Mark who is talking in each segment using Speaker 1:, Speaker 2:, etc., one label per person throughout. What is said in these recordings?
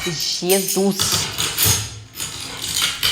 Speaker 1: Jesus!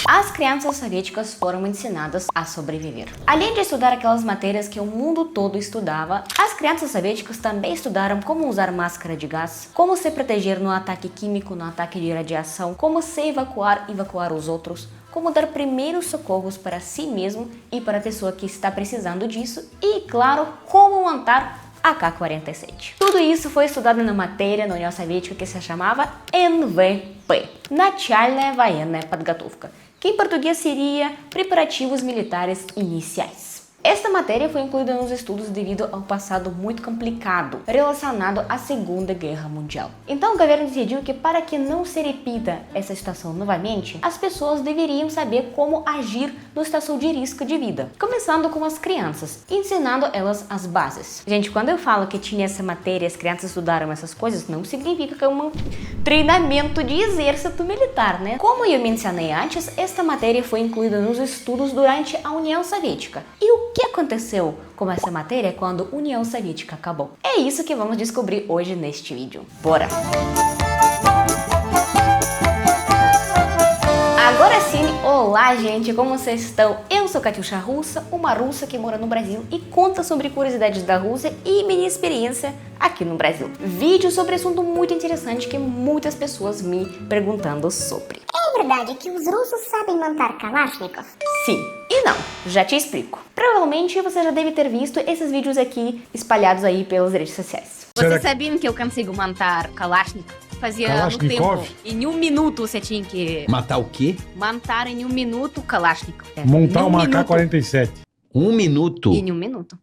Speaker 1: As crianças soviéticas foram ensinadas a sobreviver. Além de estudar aquelas matérias que o mundo todo estudava, as crianças soviéticas também estudaram como usar máscara de gás, como se proteger no ataque químico, no ataque de radiação, como se evacuar os outros, como dar primeiros socorros para si mesmo e para a pessoa que está precisando disso e, claro, como montar AK-47. Tudo isso foi estudado na matéria na União Soviética que se chamava NVP, Начальная военная подготовка, que em português seria Preparativos Militares Iniciais. Esta matéria foi incluída nos estudos devido ao passado muito complicado relacionado à Segunda Guerra Mundial. Então o governo decidiu que para que não se repita essa situação novamente, as pessoas deveriam saber como agir na situação de risco de vida, começando com as crianças, ensinando elas as bases. Gente, quando eu falo que tinha essa matéria, as crianças estudaram essas coisas, não significa que é um treinamento de exército militar, né? Como eu mencionei antes, esta matéria foi incluída nos estudos durante a União Soviética. E o que aconteceu com essa matéria quando a União Soviética acabou? É isso que vamos descobrir hoje neste vídeo. Bora! Agora sim, olá gente, como vocês estão? Eu sou Katiusha Russa, uma russa que mora no Brasil e conta sobre curiosidades da Rússia e minha experiência aqui no Brasil. Vídeo sobre assunto muito interessante que muitas pessoas me perguntando sobre.
Speaker 2: É verdade que os russos sabem montar Kalashnikov?
Speaker 1: Sim e não, já te explico. Provavelmente você já deve ter visto esses vídeos aqui espalhados aí pelas redes sociais. Você sabia que eu consigo montar Kalashnikov? Fazia no tempo. Em 1 minuto você tinha que...
Speaker 3: Matar o quê?
Speaker 1: Montar em 1 minuto Kalashnikov.
Speaker 4: Montar uma AK-47.
Speaker 3: 1 minuto?
Speaker 1: Em 1 minuto.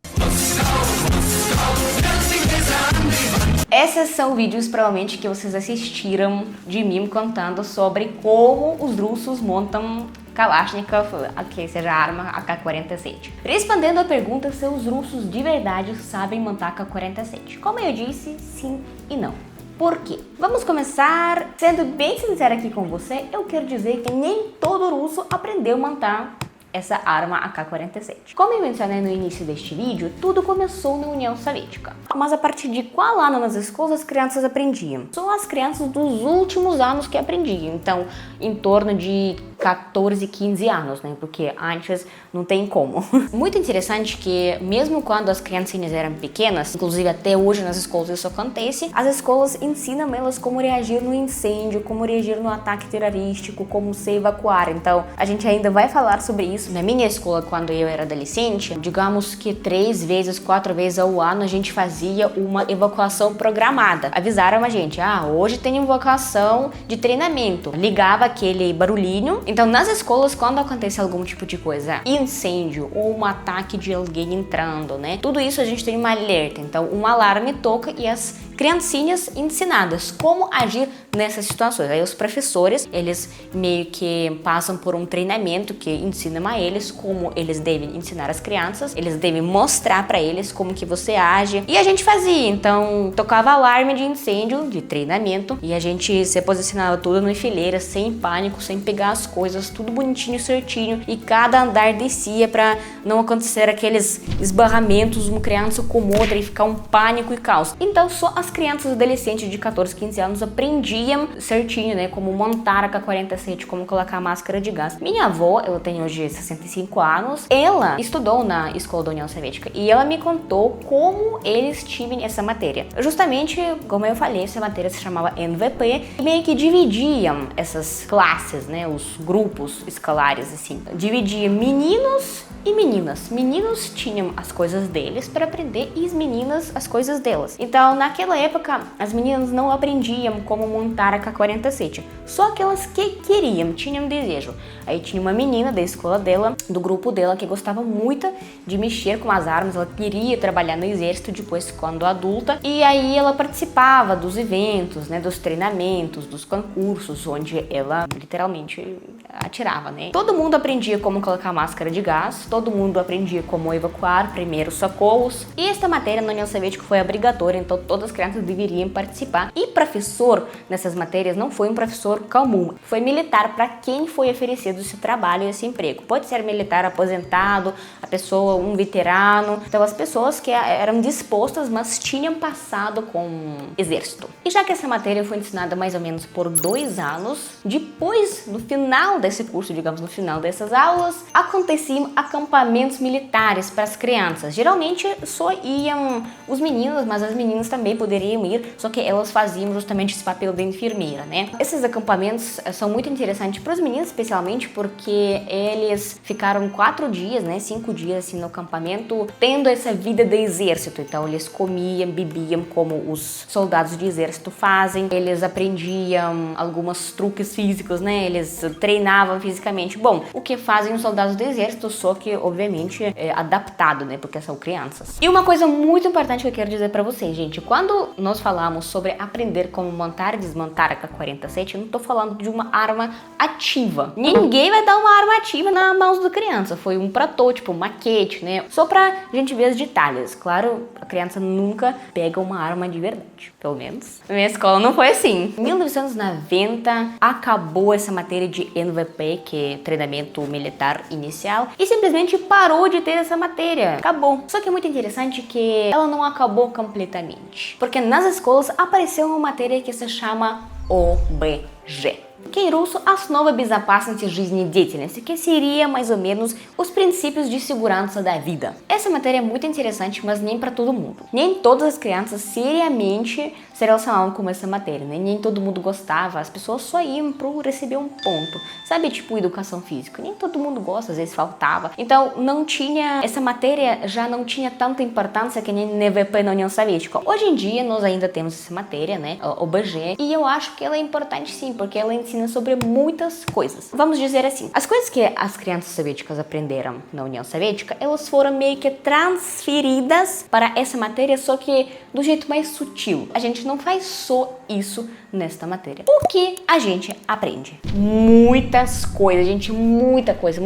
Speaker 1: Esses são vídeos provavelmente que vocês assistiram de mim contando sobre como os russos montam Kalashnikov, que seja a arma AK-47. Respondendo a pergunta se os russos de verdade sabem montar AK-47. Como eu disse, sim e não. Por quê? Vamos começar sendo bem sincera aqui com você, eu quero dizer que nem todo russo aprendeu a montar essa arma AK-47. Como eu mencionei no início deste vídeo, tudo começou na União Soviética. Mas a partir de qual ano nas escolas as crianças aprendiam? São as crianças dos últimos anos que aprendiam, então em torno de 14, 15 anos, né? Porque antes não tem como. Muito interessante que mesmo quando as criancinhas eram pequenas, inclusive até hoje nas escolas isso acontece, as escolas ensinam elas como reagir no incêndio, como reagir no ataque terrorístico, como se evacuar. Então a gente ainda vai falar sobre isso. Na minha escola, quando eu era adolescente, digamos que 3 vezes, 4 vezes ao ano a gente fazia uma evacuação programada. Avisaram a gente, hoje tem evacuação de treinamento. Ligava aquele barulhinho. Então, nas escolas, quando acontece algum tipo de coisa, incêndio ou um ataque de alguém entrando, né? Tudo isso a gente tem uma alerta. Então, um alarme toca e as criancinhas ensinadas como agir nessas situações. Aí os professores, eles meio que passam por um treinamento que ensinam a eles como eles devem ensinar as crianças, eles devem mostrar para eles como que você age. E a gente fazia, então tocava alarme de incêndio, de treinamento, e a gente se posicionava tudo na fileira, sem pânico, sem pegar as coisas, tudo bonitinho, certinho, e cada andar descia para não acontecer aqueles esbarramentos, uma criança com outra e ficar um pânico e caos. Então só as crianças adolescentes de 14, 15 anos aprendiam certinho, né, como montar a AK-47, como colocar a máscara de gás. Minha avó, ela tem hoje 65 anos, ela estudou na escola da União Soviética e ela me contou como eles tinham essa matéria. Justamente, como eu falei, essa matéria se chamava NVP e meio que dividiam essas classes, né, os grupos escolares, assim. Dividia meninos e meninas. Meninos tinham as coisas deles para aprender e as meninas as coisas delas. Então, naquela época, as meninas não aprendiam como montar a AK-47. Só aquelas que queriam, tinham desejo. Aí tinha uma menina da escola dela, do grupo dela, que gostava muito de mexer com as armas. Ela queria trabalhar no exército depois, quando adulta. E aí ela participava dos eventos, né, dos treinamentos, dos concursos, onde ela literalmente atirava, né? Todo mundo aprendia como colocar máscara de gás. todo mundo aprendia como evacuar, primeiros socorros. E esta matéria na União Soviética foi obrigatória, então todas as crianças deveriam participar. E professor nessas matérias não foi um professor comum, foi militar para quem foi oferecido esse trabalho e esse emprego. Pode ser militar aposentado, a pessoa, um veterano, então as pessoas que eram dispostas, mas tinham passado com exército. E já que essa matéria foi ensinada mais ou menos por 2 anos, depois, no final desse curso, digamos, no final dessas aulas, aconteciam acampamentos militares para as crianças. Geralmente só iam os meninos, mas as meninas também poderiam ir, só que elas faziam justamente esse papel de enfermeira, né? Esses acampamentos são muito interessantes para os meninos, especialmente porque eles ficaram 4 dias, né, 5 dias assim no acampamento, tendo essa vida de exército. Então eles comiam, bebiam como os soldados de exército fazem, eles aprendiam alguns truques físicos, né, eles treinavam fisicamente. Bom, o que fazem os soldados do exército, só que obviamente é adaptado, né, porque são crianças. E uma coisa muito importante que eu quero dizer para vocês, gente, quando nós falamos sobre aprender como montar e desmontar a K-47, eu não tô falando de uma arma ativa. Ninguém vai dar uma arma ativa na mãos da criança. Foi um protótipo, um maquete, né? Só pra gente ver os detalhes. Claro, a criança nunca pega uma arma de verdade. Pelo menos na minha escola não foi assim. Em 1990, acabou essa matéria de NVP, que é treinamento militar inicial, e simplesmente parou de ter essa matéria. Acabou. Só que é muito interessante que ela não acabou completamente. Porque nas escolas apareceu uma matéria que se chama ОБЖ, que em russo Основы безопасности жизнедеятельности, que seria mais ou menos os princípios de segurança da vida. Essa matéria é muito interessante, mas nem para todo mundo. Nem todas as crianças seriamente se relacionavam com essa matéria, né? Nem todo mundo gostava, as pessoas só iam para receber um ponto. Sabe, tipo educação física? Nem todo mundo gosta, às vezes faltava. Então não tinha, essa matéria já não tinha tanta importância que nem NVP na União Soviética. Hoje em dia nós ainda temos essa matéria, né? ОБЖ, e eu acho que ela é importante sim, porque ela ensina sobre muitas coisas. Vamos dizer assim, as coisas que as crianças soviéticas aprenderam na União Soviética, elas foram meio que transferidas para essa matéria, só que do jeito mais sutil. A gente não faz só isso nesta matéria. O que a gente aprende? Muitas coisas, gente, muita coisa.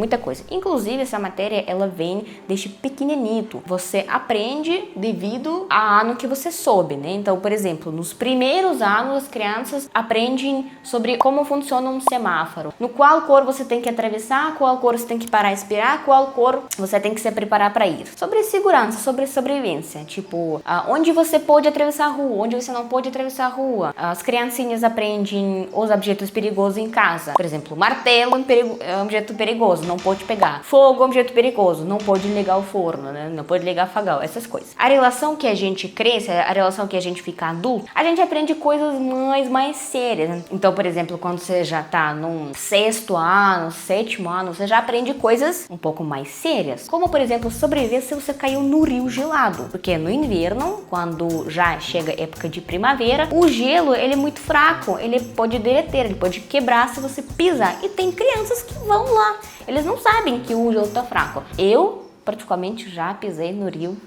Speaker 1: Inclusive, essa matéria, ela vem desde pequenininho. Você aprende devido a ano que você soube, né? Então, por exemplo, nos primeiros anos, as crianças aprendem sobre como funciona um semáforo, no qual cor você tem que atravessar, qual cor você tem que parar e esperar, qual cor você tem que se preparar para ir. Sobre segurança, sobre sobrevivência, tipo, onde você pode atravessar a rua, onde você não pode atravessar a rua. As criancinhas aprendem os objetos perigosos em casa. Por exemplo, martelo é um objeto perigoso, não pode pegar. Fogo é um objeto perigoso, não pode ligar o forno, né? Não pode ligar o fogão, essas coisas. A relação que a gente cresce, a relação que a gente fica adulto, a gente aprende coisas mais sérias, né? Então, por exemplo, quando você já tá num 6º ano, 7º ano, você já aprende coisas um pouco mais sérias. Como, por exemplo, sobreviver se você caiu no rio gelado. Porque no inverno, quando já chega a época de primavera, o gelo, ele é muito fraco, ele pode derreter, ele pode quebrar se você pisar. E tem crianças que vão lá, eles não sabem que o gelo tá fraco. Eu, particularmente, já pisei no rio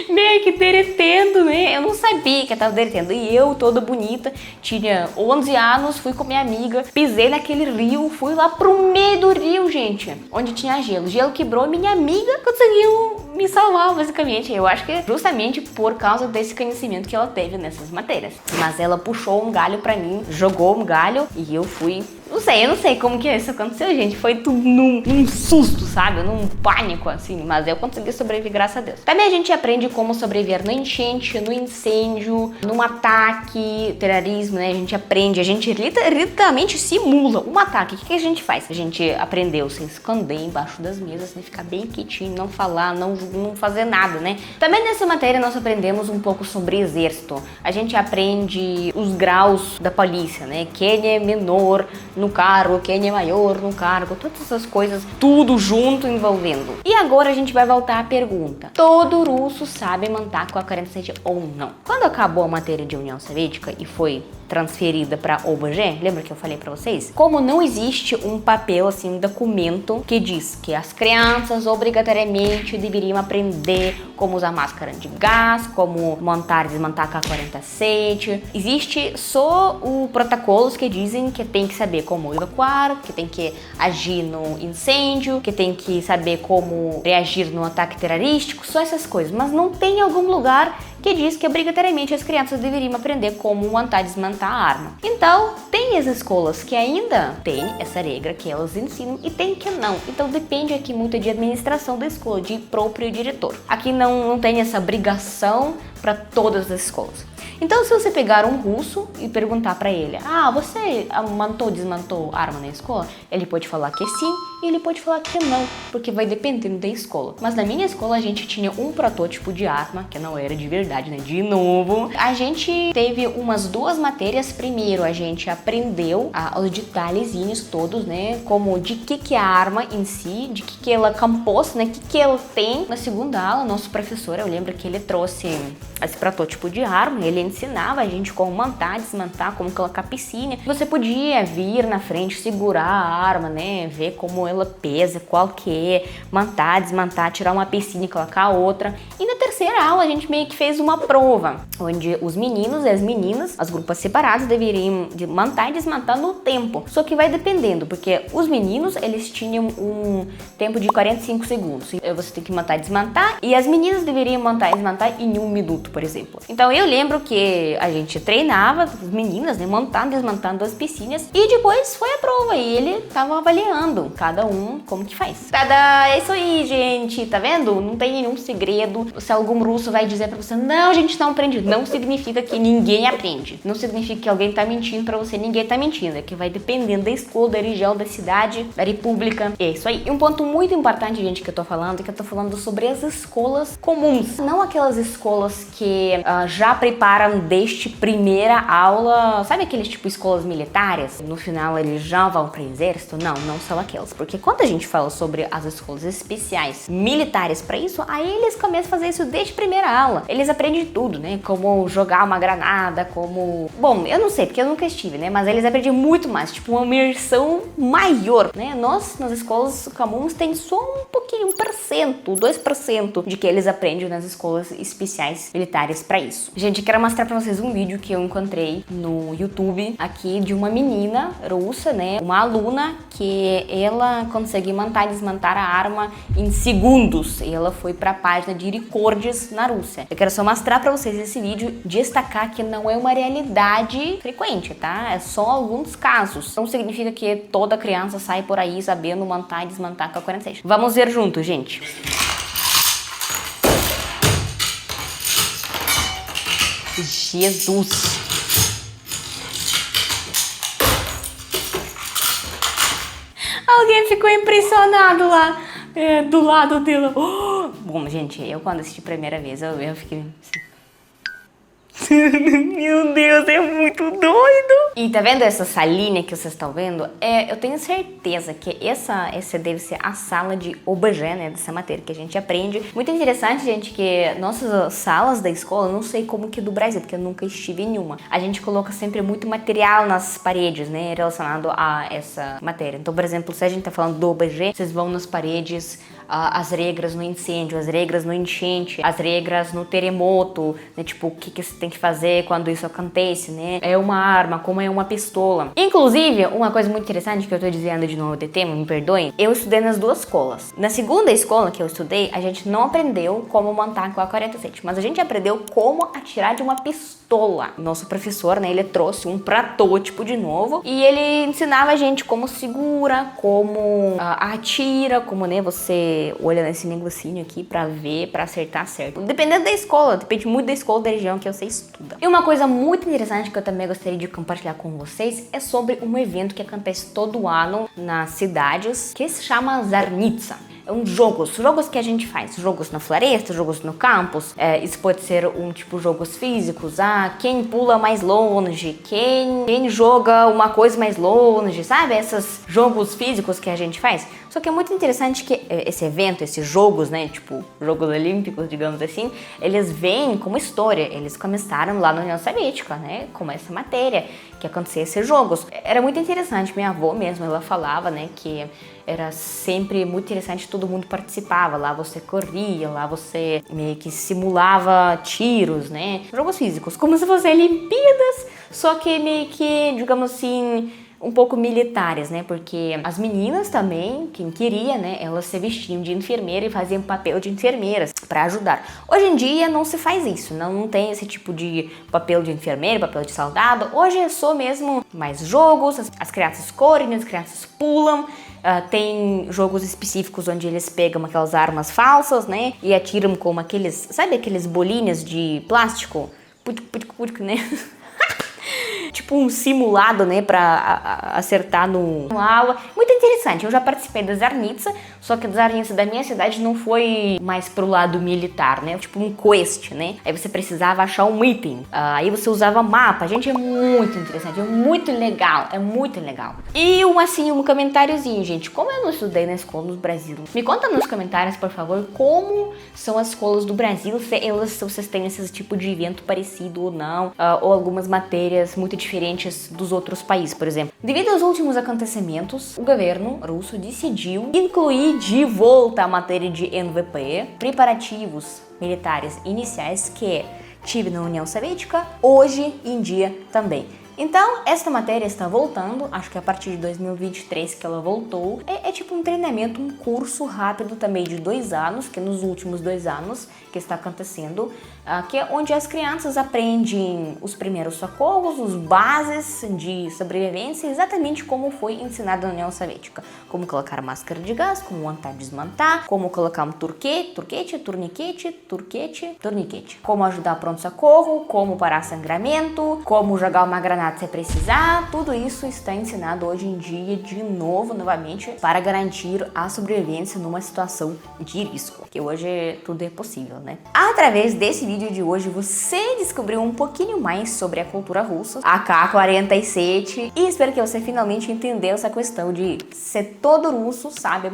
Speaker 1: meio que derretendo, né? Eu não sabia que eu tava derretendo. E eu, toda bonita, tinha 11 anos, fui com minha amiga, pisei naquele rio, fui lá pro meio do rio, gente, onde tinha gelo. O gelo quebrou, minha amiga conseguiu me salvar, basicamente. Eu acho que é justamente por causa desse conhecimento que ela teve nessas matérias. Mas ela puxou um galho pra mim, jogou um galho e eu fui... Eu não sei como que isso aconteceu, gente. Foi tudo num susto, sabe? Num pânico, assim. Mas eu consegui sobreviver, graças a Deus. Também a gente aprende como sobreviver no enchente, no incêndio, num ataque, terrorismo, né? A gente aprende, a gente literalmente simula um ataque. O que a gente faz? A gente aprendeu a se esconder embaixo das mesas, né? Ficar bem quietinho, não falar, não fazer nada, né? Também nessa matéria nós aprendemos um pouco sobre exército. A gente aprende os graus da polícia, né? Quem é menor no cargo, quem é maior no cargo, todas essas coisas, tudo junto envolvendo. E agora a gente vai voltar à pergunta: todo russo sabe montar com a K-47 ou não? Quando acabou a matéria de União Soviética e foi transferida para objet, lembra que eu falei para vocês? Como não existe um papel, assim, um documento que diz que as crianças obrigatoriamente deveriam aprender como usar máscara de gás, como montar e desmontar K-47, existe só os protocolos que dizem que tem que saber como evacuar, que tem que agir no incêndio, que tem que saber como reagir no ataque terrorístico, só essas coisas, mas não tem algum lugar que diz que obrigatoriamente as crianças deveriam aprender como montar e desmontar a arma. Então, tem as escolas que ainda tem essa regra que elas ensinam e tem que não. Então, depende aqui muito de administração da escola, de próprio diretor. Aqui não tem essa obrigação para todas as escolas. Então, se você pegar um russo e perguntar para ele, você montou, desmontou arma na escola? Ele pode falar que sim e ele pode falar que não, porque vai dependendo da escola. Mas na minha escola a gente tinha um protótipo de arma, que não era de verdade, né? De novo. A gente teve umas 2 matérias. Primeiro, a gente aprendeu os detalhezinhos todos, né? Como de que é a arma em si, de que ela compôs, né? Que ela tem. Na segunda aula, nosso professor, eu lembro que ele trouxe esse protótipo de arma, ele ensinava a gente como montar, desmontar, como colocar piscina. Você podia vir na frente, segurar a arma, né, ver como ela pesa, qual que é, montar, desmontar, tirar uma piscina e colocar outra. E na terceira aula a gente meio que fez uma prova, onde os meninos e as meninas, as grupos separados, deveriam montar e desmontar no tempo. Só que vai dependendo, porque os meninos, eles tinham um tempo de 45 segundos. Você tem que montar e desmontar, e as meninas deveriam montar e desmontar em 1 minuto, por exemplo. Então eu lembro que a gente treinava as meninas, né, montando e desmontando as piscinas, e depois foi a prova e ele tava avaliando cada um como que faz. Tada! É isso aí, gente, tá vendo? Não tem nenhum segredo. Se algum russo vai dizer pra você, não, a gente não aprende, não significa que ninguém aprende. Não significa que alguém tá mentindo pra você, ninguém tá mentindo. É que vai dependendo da escola, da região, da cidade, da república. É isso aí. E um ponto muito importante, gente, que eu tô falando, é que eu tô falando sobre as escolas comuns. Não aquelas escolas que já preparam desde primeira aula, sabe aqueles tipo escolas militares? No final eles já vão para o exército? Não são aquelas, porque quando a gente fala sobre as escolas especiais militares para isso, aí eles começam a fazer isso desde primeira aula. Eles aprendem tudo, né? Como jogar uma granada, como... Bom, eu não sei, porque eu nunca estive, né? Mas eles aprendem muito mais, tipo uma imersão maior, né? Nós, nas escolas comuns, tem só um pouquinho, 1%, 2% de que eles aprendem nas escolas especiais militares para isso. Gente, quero mostrar pra vocês um vídeo que eu encontrei no YouTube aqui de uma menina russa, né? Uma aluna que ela consegue montar e desmontar a arma em segundos. E ela foi pra página de recordes na Rússia. Eu quero só mostrar pra vocês esse vídeo, destacar que não é uma realidade frequente, tá? É só alguns casos. Não significa que toda criança sai por aí sabendo montar e desmontar K-47. Vamos ver junto, gente. Jesus! Alguém ficou impressionado lá, do lado dela. Oh! Bom, gente, eu quando assisti a primeira vez, eu fiquei assim. Meu Deus, é muito doido! E tá vendo essa salinha que vocês estão vendo? Eu tenho certeza que essa deve ser a sala de objet, né? Dessa matéria que a gente aprende. Muito interessante, gente, que nossas salas da escola, não sei como que do Brasil, porque eu nunca estive em nenhuma. A gente coloca sempre muito material nas paredes, né? Relacionado a essa matéria. Então, por exemplo, se a gente tá falando do objet, vocês vão nas paredes, as regras no incêndio, as regras no enchente, as regras no terremoto, né? Tipo, o que você tem que fazer quando isso acontece, né? É uma arma, como é uma pistola. Inclusive, uma coisa muito interessante que eu tô dizendo de novo de tema, me perdoem, eu estudei nas 2 escolas. Na segunda escola que eu estudei, a gente não aprendeu como montar com a 47, mas a gente aprendeu como atirar de uma pistola. Nosso professor, né, ele trouxe um protótipo de novo e ele ensinava a gente como segura, como atira, como, né, você olha nesse negocinho aqui pra ver, pra acertar certo. Dependendo da escola, depende muito da escola, da região que você estuda. E uma coisa muito interessante que eu também gostaria de compartilhar com vocês é sobre um evento que acontece todo ano nas cidades, que se chama Zarnitsa. jogos que a gente faz, jogos na floresta, jogos no campus, isso pode ser tipo jogos físicos, quem pula mais longe, quem joga uma coisa mais longe, sabe? Esses jogos físicos que a gente faz. Só que é muito interessante que esse evento, esses jogos, né, tipo Jogos Olímpicos, digamos assim, eles vêm como história, eles começaram lá na União Soviética, né, com essa matéria que acontecia esses jogos. Era muito interessante, minha avó mesmo, ela falava, né, que era sempre muito interessante, todo mundo participava, lá você corria, lá você meio que simulava tiros, né, jogos físicos, como se fossem Olimpíadas, só que meio que, digamos assim, um pouco militares, né? Porque as meninas também, quem queria, né? Elas se vestiam de enfermeira e faziam papel de enfermeiras para ajudar. Hoje em dia não se faz isso, não tem esse tipo de papel de enfermeira, papel de soldado. Hoje é só mesmo mais jogos, as crianças correm, as crianças pulam. Tem jogos específicos onde eles pegam aquelas armas falsas, né? E atiram com aqueles, sabe aqueles bolinhas de plástico? Né? Tipo um simulado, né, pra acertar no aula. Muito interessante, eu já participei da Zarnitsa, só que a Zarnitsa da minha cidade não foi mais pro lado militar, né, tipo um quest, né, aí você precisava achar um item, aí você usava mapa. Gente, é muito interessante, é muito legal, E um comentáriozinho, gente, como eu não estudei na escola do Brasil, me conta nos comentários, por favor, como são as escolas do Brasil, se vocês têm esse tipo de evento parecido ou não, ou algumas matérias muito diferentes dos outros países, por exemplo. Devido aos últimos acontecimentos, o governo russo decidiu incluir de volta a matéria de NVP, preparativos militares iniciais, que tive na União Soviética, hoje em dia também. Então, esta matéria está voltando, acho que a partir de 2023 que ela voltou. É tipo um treinamento, um curso rápido também de 2 anos, que é nos últimos 2 anos que está acontecendo, que é onde as crianças aprendem os primeiros socorros, os bases de sobrevivência, exatamente como foi ensinado na União Soviética. Como colocar máscara de gás, como montar e desmontar, como colocar um torniquete, como ajudar pronto-socorro, como parar sangramento, como jogar uma granada se precisar. Tudo isso está ensinado hoje em dia novamente, para garantir a sobrevivência numa situação de risco, que hoje tudo é possível, né? Através desse vídeo de hoje, você descobriu um pouquinho mais sobre a cultura russa, a AK-47, e espero que você finalmente entendeu essa questão de se todo russo sabe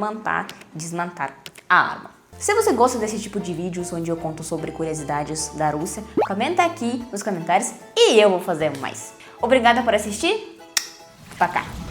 Speaker 1: desmontar a arma. Se você gosta desse tipo de vídeos onde eu conto sobre curiosidades da Rússia, comenta aqui nos comentários e eu vou fazer mais. Obrigada por assistir. Пока!